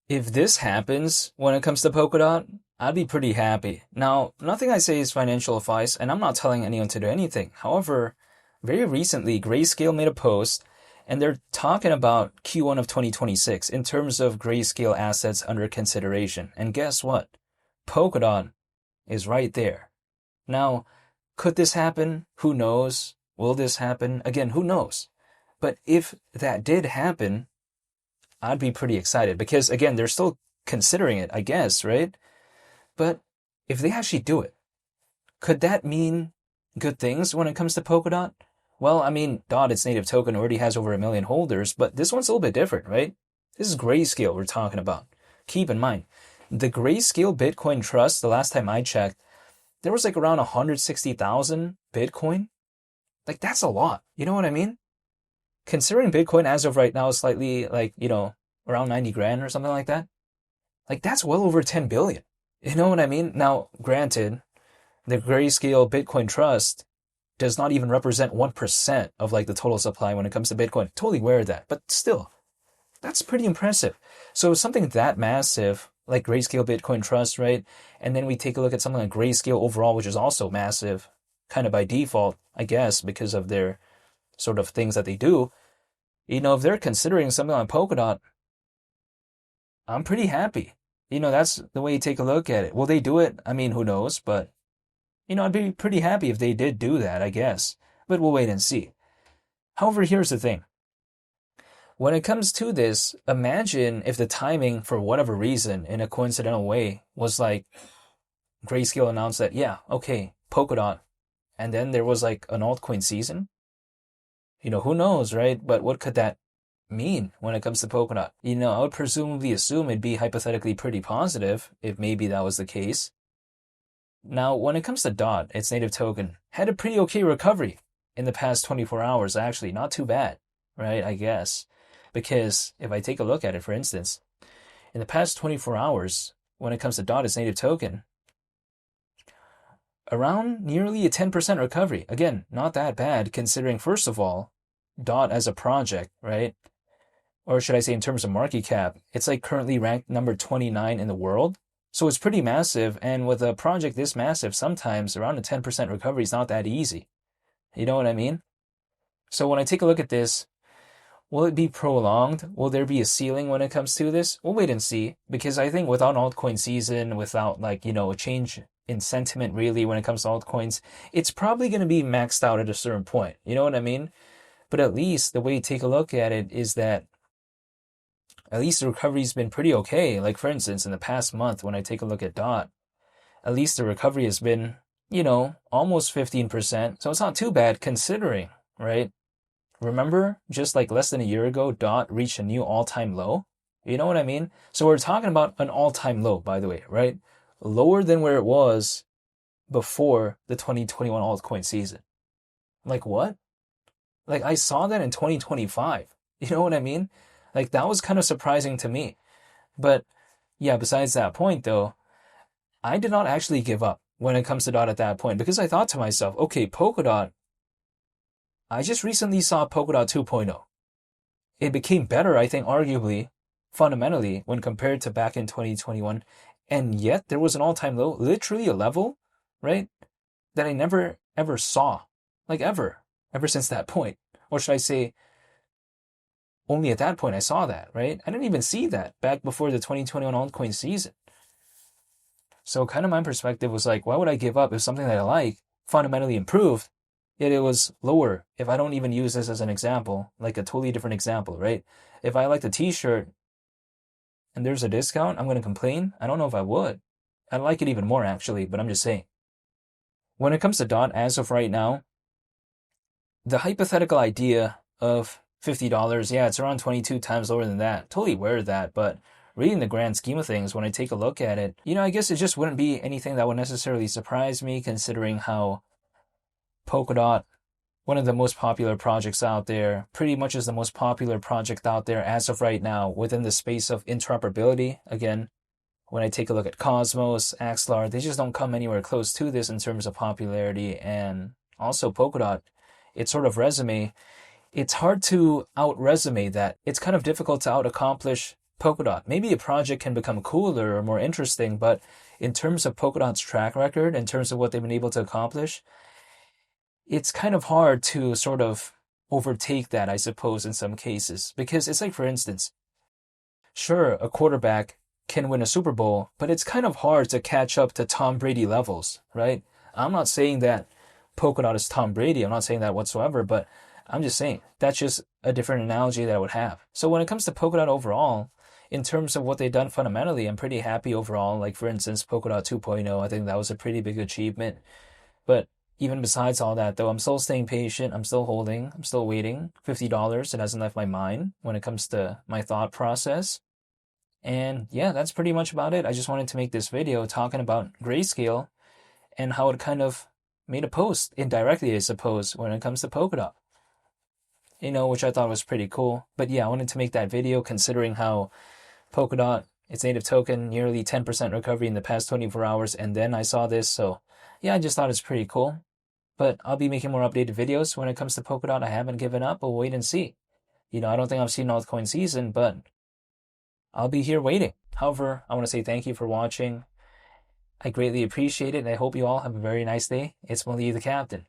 If this happens when it comes to Polkadot, I'd be pretty happy. Now, nothing I say is financial advice, and I'm not telling anyone to do anything. However, very recently, Grayscale made a post, and they're talking about Q1 of 2026 in terms of Grayscale assets under consideration. And guess what? Polkadot is right there. Now, could this happen? Who knows? Will this happen? Again, who knows? But if that did happen, I'd be pretty excited because, again, they're still considering it, I guess, right? But if they actually do it, could that mean good things when it comes to Polkadot? Well, I mean, DOT, its native token, already has over 1 million holders, but this one's a little bit different, right? This is Grayscale we're talking about. Keep in mind, the Grayscale Bitcoin Trust, the last time I checked, there was like around 160,000 Bitcoin. Like, that's a lot. You know what I mean? Considering Bitcoin as of right now is slightly like, around 90 grand or something like that. Like, that's well over 10 billion. You know what I mean? Now, granted, the Grayscale Bitcoin Trust does not even represent 1% of like the total supply when it comes to Bitcoin. Totally aware of that. But still, that's pretty impressive. So something that massive, like Grayscale Bitcoin Trust, right? And then we take a look at something like Grayscale overall, which is also massive, kind of by default, I guess, because of their sort of things that they do. If they're considering something like Polkadot, I'm pretty happy. That's the way you take a look at it. Will they do it? I mean, who knows? But, I'd be pretty happy if they did do that, I guess. But we'll wait and see. However, here's the thing. When it comes to this, imagine if the timing, for whatever reason, in a coincidental way, was like Grayscale announced that, yeah, okay, Polkadot, and then there was like an altcoin season. Who knows, right? But what could that mean when it comes to Polkadot? I would presumably assume it'd be hypothetically pretty positive if maybe that was the case. Now, when it comes to DOT, its native token, had a pretty okay recovery in the past 24 hours, actually. Not too bad, right? I guess. Because if I take a look at it, for instance, in the past 24 hours, when it comes to DOT, its native token, around nearly a 10% recovery. Again, not that bad considering, first of all, DOT as a project, right? Or should I say in terms of market cap, it's like currently ranked number 29 in the world. So it's pretty massive. And with a project this massive, sometimes around a 10% recovery is not that easy. You know what I mean? So when I take a look at this, will it be prolonged? Will there be a ceiling when it comes to this? We'll wait and see. Because I think without altcoin season, without a change in sentiment really when it comes to altcoins, it's probably going to be maxed out at a certain point. You know what I mean? But at least the way you take a look at it is that at least the recovery's been pretty okay. Like, for instance, in the past month, when I take a look at DOT, at least the recovery has been, almost 15%. So it's not too bad considering, right? Remember, just like less than a year ago, DOT reached a new all-time low. You know what I mean? So we're talking about an all-time low, by the way, right? Lower than where it was before the 2021 altcoin season. Like, what? Like, I saw that in 2025. You know what I mean? Like, that was kind of surprising to me. But yeah, besides that point though, I did not actually give up when it comes to DOT at that point, because I thought to myself, okay, Polkadot, I just recently saw Polkadot 2.0. It became better, I think, arguably, fundamentally, when compared to back in 2021. And yet there was an all-time low, literally a level, right, that I never, ever saw. Like, ever since that point. Or should I say, only at that point I saw that, right? I didn't even see that back before the 2021 altcoin season. So kind of my perspective was like, why would I give up if something that I like fundamentally improved, yet it was lower? If I don't even use this as an example, like a totally different example, right? If I liked a t-shirt and there's a discount, I'm going to complain? I don't know if I would. I'd like it even more, actually, but I'm just saying. When it comes to DOT, as of right now, the hypothetical idea of $50, yeah, it's around 22 times lower than that. Totally aware of that, but really in the grand scheme of things, when I take a look at it, I guess it just wouldn't be anything that would necessarily surprise me, considering how Polkadot, one of the most popular projects out there, pretty much is the most popular project out there as of right now within the space of interoperability. Again, when I take a look at Cosmos, Axelar, they just don't come anywhere close to this in terms of popularity. And also Polkadot, its sort of resume, it's hard to out-resume that. It's kind of difficult to out-accomplish Polkadot. Maybe a project can become cooler or more interesting, but in terms of Polkadot's track record, in terms of what they've been able to accomplish, it's kind of hard to sort of overtake that, I suppose, in some cases. Because it's like, for instance, sure, a quarterback can win a Super Bowl, but it's kind of hard to catch up to Tom Brady levels, right? I'm not saying that Polkadot is Tom Brady. I'm not saying that whatsoever, but I'm just saying that's just a different analogy that I would have. So when it comes to Polkadot overall, in terms of what they've done fundamentally, I'm pretty happy overall. Like, for instance, Polkadot 2.0, I think that was a pretty big achievement. But even besides all that, though, I'm still staying patient. I'm still holding. I'm still waiting. $50, it hasn't left my mind when it comes to my thought process. And yeah, that's pretty much about it. I just wanted to make this video talking about Grayscale and how it kind of made a post indirectly, I suppose, when it comes to Polkadot. Which I thought was pretty cool. But yeah, I wanted to make that video considering how Polkadot, its native token, nearly 10% recovery in the past 24 hours, and then I saw this. So yeah, I just thought it's pretty cool. But I'll be making more updated videos when it comes to Polkadot. I haven't given up. We'll wait and see. I don't think I've seen altcoin season, but I'll be here waiting. However, I want to say thank you for watching. I greatly appreciate it, and I hope you all have a very nice day. It's Mali the Captain.